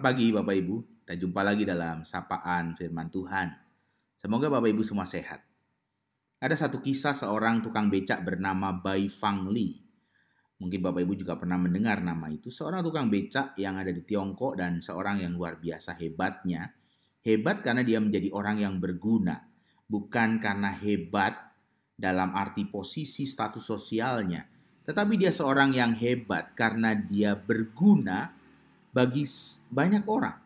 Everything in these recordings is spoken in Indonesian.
pagi Bapak Ibu, dan jumpa lagi dalam Sapaan Firman Tuhan. Semoga Bapak Ibu semua sehat. Ada satu kisah seorang tukang becak bernama Bai Fang Li. Mungkin Bapak Ibu juga pernah mendengar nama itu. Seorang tukang becak yang ada di Tiongkok dan seorang yang luar biasa hebatnya. Hebat karena dia menjadi orang yang berguna. Bukan karena hebat dalam arti posisi status sosialnya. Tetapi dia seorang yang hebat karena dia berguna bagi banyak orang.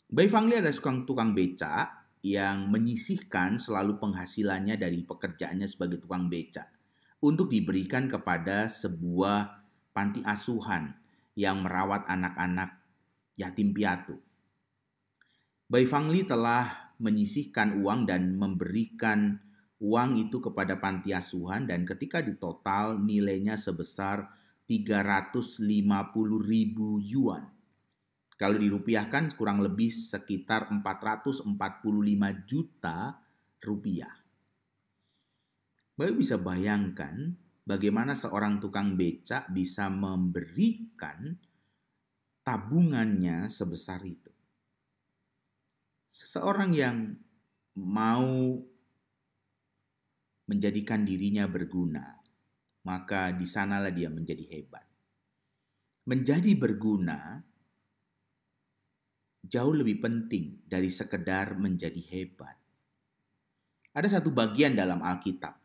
Bai Fang Li adalah tukang becak yang menyisihkan selalu penghasilannya dari pekerjaannya sebagai tukang becak untuk diberikan kepada sebuah panti asuhan yang merawat anak-anak yatim piatu. Bai Fang Li telah menyisihkan uang dan memberikan uang itu kepada panti asuhan, dan ketika ditotal nilainya sebesar 350.000 yuan. Kalau dirupiahkan kurang lebih sekitar 445 juta rupiah. Bapak bisa bayangkan bagaimana seorang tukang becak bisa memberikan tabungannya sebesar itu. Seseorang yang mau menjadikan dirinya berguna, maka di sanalah dia menjadi hebat. Menjadi berguna jauh lebih penting dari sekedar menjadi hebat. Ada satu bagian dalam Alkitab,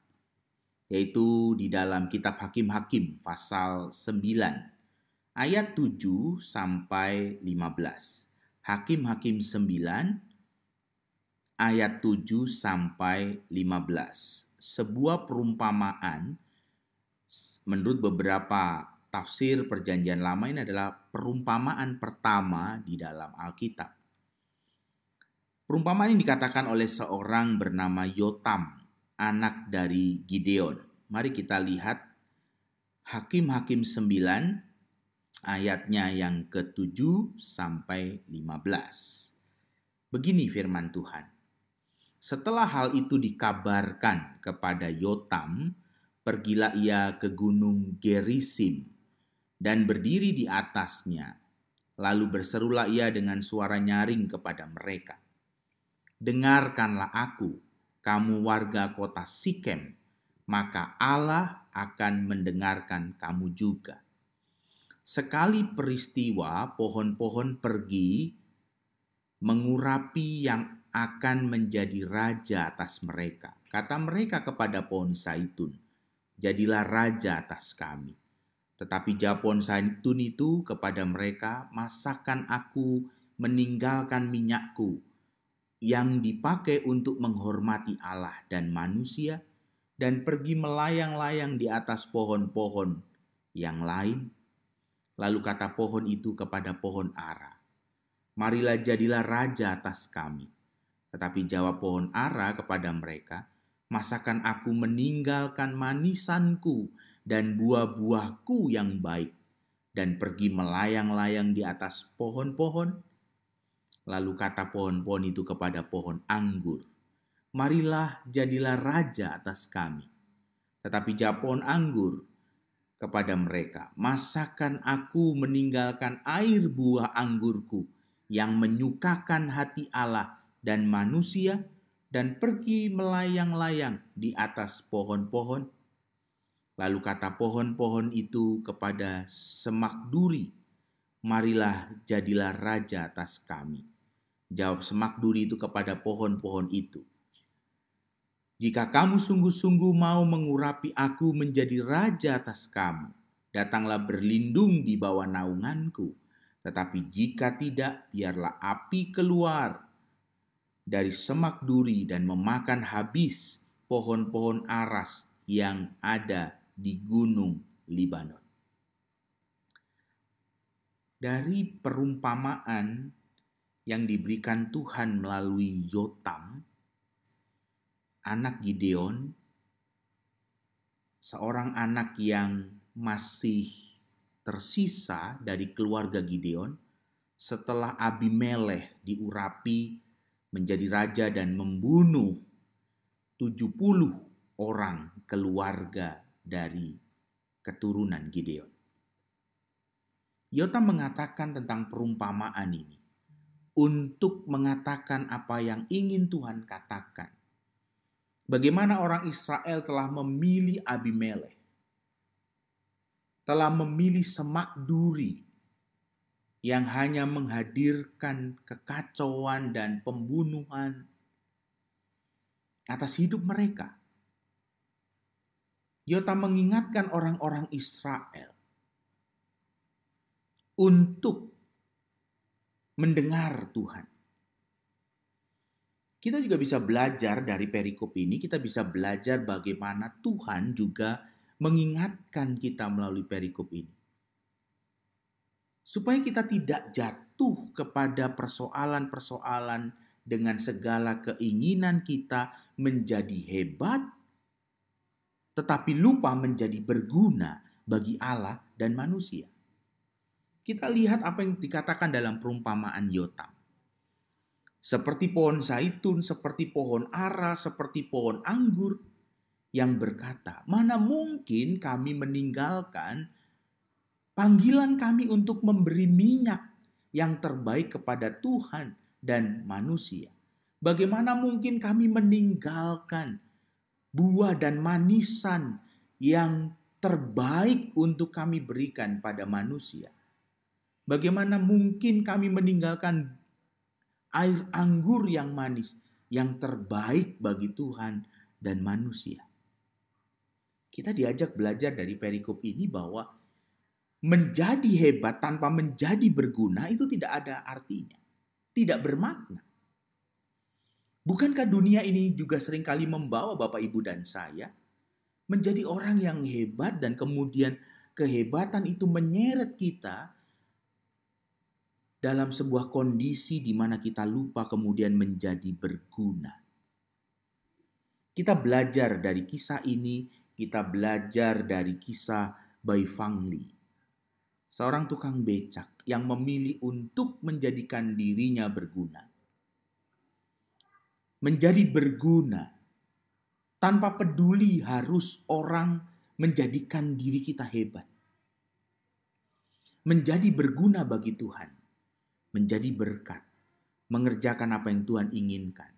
yaitu di dalam kitab Hakim-Hakim pasal 9 ayat 7 sampai 15. Hakim-Hakim 9 ayat 7 sampai 15. Sebuah perumpamaan menurut beberapa tafsir Perjanjian Lama ini adalah perumpamaan pertama di dalam Alkitab. Perumpamaan ini dikatakan oleh seorang bernama Yotam, anak dari Gideon. Mari kita lihat Hakim-Hakim 9 ayatnya yang ke-7 sampai 15. Begini firman Tuhan. Setelah hal itu dikabarkan kepada Yotam, pergilah ia ke gunung Gerisim dan berdiri di atasnya. Lalu berserulah ia dengan suara nyaring kepada mereka. Dengarkanlah aku, kamu warga kota Sikem, maka Allah akan mendengarkan kamu juga. Sekali peristiwa pohon-pohon pergi mengurapi yang akan menjadi raja atas mereka. Kata mereka kepada pohon zaitun, jadilah raja atas kami. Tetapi jawab pohon zaitun itu kepada mereka, masakan aku meninggalkan minyakku yang dipakai untuk menghormati Allah dan manusia, dan pergi melayang-layang di atas pohon-pohon yang lain. Lalu kata pohon itu kepada pohon ara, marilah jadilah raja atas kami. Tetapi jawab pohon ara kepada mereka, masakan aku meninggalkan manisanku dan buah-buahku yang baik, dan pergi melayang-layang di atas pohon-pohon? Lalu kata pohon-pohon itu kepada pohon anggur, marilah jadilah raja atas kami. Tetapi jawab pohon anggur kepada mereka, masakan aku meninggalkan air buah anggurku yang menyukakan hati Allah dan manusia, dan pergi melayang-layang di atas pohon-pohon? Lalu kata pohon-pohon itu kepada semak duri, marilah jadilah raja atas kami. Jawab semak duri itu kepada pohon-pohon itu, jika kamu sungguh-sungguh mau mengurapi aku menjadi raja atas kamu, datanglah berlindung di bawah naunganku. Tetapi jika tidak, biarlah api keluar dari semak duri dan memakan habis pohon-pohon aras yang ada di gunung Libanon. Dari perumpamaan yang diberikan Tuhan melalui Yotam, anak Gideon, seorang anak yang masih tersisa dari keluarga Gideon setelah Abimelekh diurapi menjadi raja dan membunuh 70 orang keluarga dari keturunan Gideon. Yotam mengatakan tentang perumpamaan ini. untuk mengatakan apa yang ingin Tuhan katakan. Bagaimana orang Israel telah memilih Abimelekh, telah memilih semak duri yang hanya menghadirkan kekacauan dan pembunuhan atas hidup mereka. Yotam mengingatkan orang-orang Israel untuk mendengar Tuhan. Kita juga bisa belajar dari perikop ini, kita bisa belajar bagaimana Tuhan juga mengingatkan kita melalui perikop ini. Supaya kita tidak jatuh kepada persoalan-persoalan dengan segala keinginan kita menjadi hebat, tetapi lupa menjadi berguna bagi Allah dan manusia. Kita lihat apa yang dikatakan dalam perumpamaan Yotam. Seperti pohon zaitun, seperti pohon ara, seperti pohon anggur yang berkata, mana mungkin kami meninggalkan panggilan kami untuk memberi minyak yang terbaik kepada Tuhan dan manusia. Bagaimana mungkin kami meninggalkan buah dan manisan yang terbaik untuk kami berikan pada manusia. Bagaimana mungkin kami meninggalkan air anggur yang manis yang terbaik bagi Tuhan dan manusia. Kita diajak belajar dari perikop ini bahwa menjadi hebat tanpa menjadi berguna itu tidak ada artinya, tidak bermakna. Bukankah dunia ini juga seringkali membawa Bapak, Ibu, dan saya menjadi orang yang hebat dan kemudian kehebatan itu menyeret kita dalam sebuah kondisi di mana kita lupa kemudian menjadi berguna. Kita belajar dari kisah ini, kita belajar dari kisah Bai Fangli, seorang tukang becak yang memilih untuk menjadikan dirinya berguna. Menjadi berguna tanpa peduli harus orang menjadikan diri kita hebat. Menjadi berguna bagi Tuhan, menjadi berkat, mengerjakan apa yang Tuhan inginkan,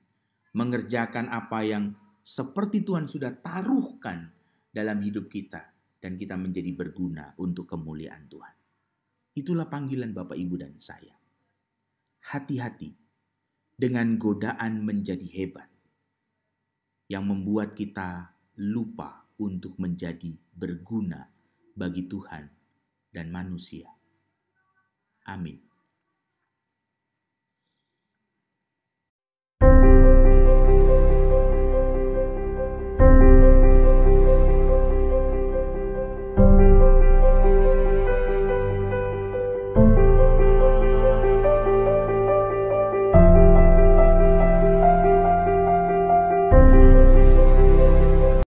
mengerjakan apa yang seperti Tuhan sudah taruhkan dalam hidup kita, dan kita menjadi berguna untuk kemuliaan Tuhan. Itulah panggilan Bapak, Ibu, dan saya. Hati-hati dengan godaan menjadi hebat yang membuat kita lupa untuk menjadi berguna bagi Tuhan dan manusia. Amin.